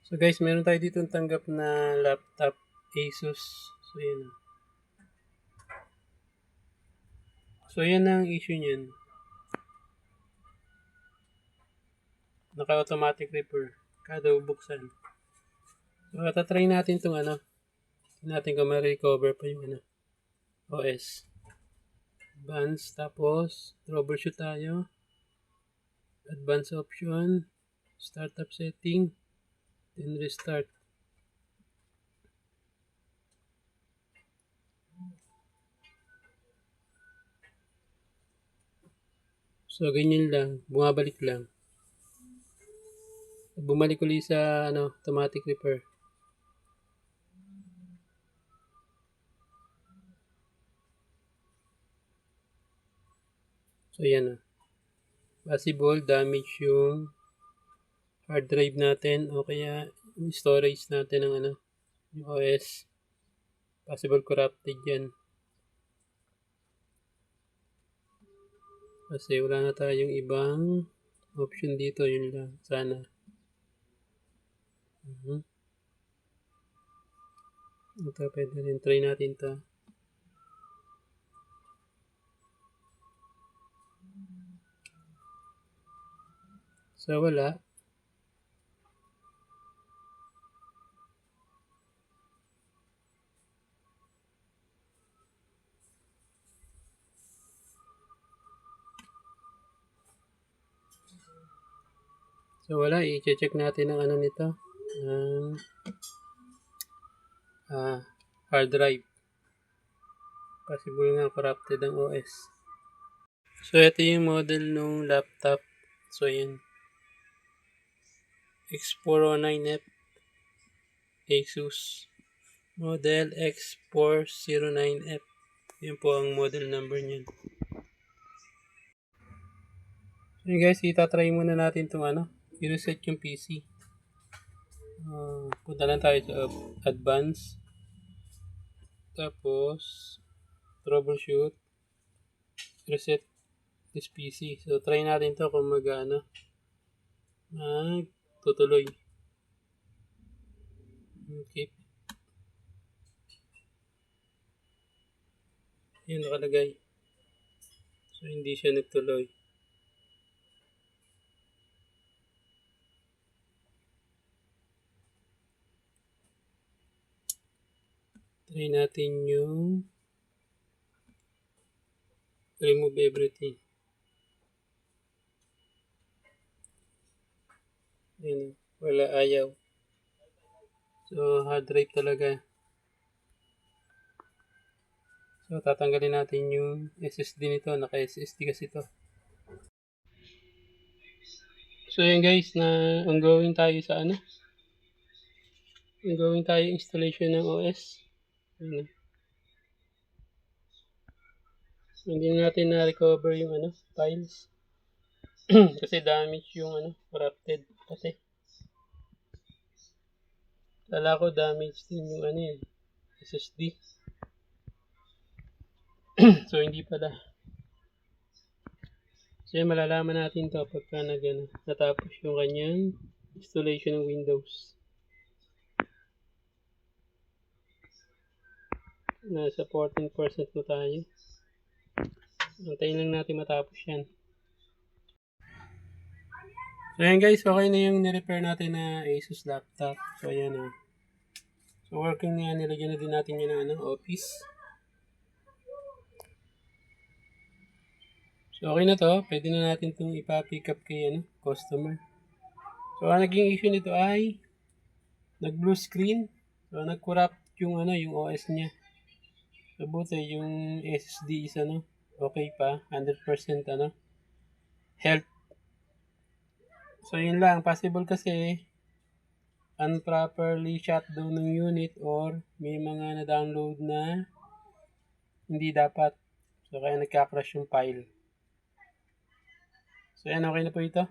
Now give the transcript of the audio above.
So guys, meron tayo dito tanggap na laptop Asus. So yan. So yan ang issue niyan. Naka-automatic repair. Kada bubuksan. So tatatry natin itong tingnan natin kung ma-recover pa yung OS. Advanced, tapos troubleshoot tayo. Advanced option. Startup setting. Then restart. So ganyan lang. Bumabalik lang. Bumalik ulit sa automatic repair. So yan possible damage yung hard drive natin o kaya yung storage natin ng yung OS. Possible corrupted yan. Kasi wala na tayong ibang option dito. Yun lang. Sana. Ito pwede rin. Try natin to. So wala. So wala. I-check natin ang nito. Hard drive. Possible nga corrupted ang OS. So ito yung model ng laptop. So yun. X409F Asus. Model X409F. Yan po ang model number niyan. So yun guys, itatry muna natin itong i-reset yung PC. Punta lang tayo sa advance. Tapos troubleshoot. Reset this PC. So try natin to kung tutuloy. Okay. Yan nakalagay. So hindi siya nagtuloy. Try natin yung remove everything. Ayan, wala, ayaw. So hard drive talaga. So tatanggalin natin yung SSD nito. Naka SSD kasi ito. So yan guys, na ongoing tayo sa ongoing tayo installation ng OS. Ayan. So, hindi natin na-recover yung files. Kasi damage yung corrupted. Kasi kala ko damage din yung SSD. So hindi pala. So yan, malalaman natin to pagka natapos yung kanyang installation ng Windows. Nasa 14% na tayo. Antayin lang natin matapos yan. So yan guys, okay na yung nirepair natin na Asus laptop. So ayan So working na yan, nilagyan na din natin yun ng office. So okay na to, pwede na natin itong ipa-pick up kay customer. So ang naging issue nito ay nag-blue screen. So nag-corrupt yung yung OS niya. So buti yung SSD is okay pa, 100% health. So yun lang, possible kasi improperly shutdown ng unit or may mga na-download na hindi dapat. So kaya nagka-crash yung file. So yan, okay na po ito.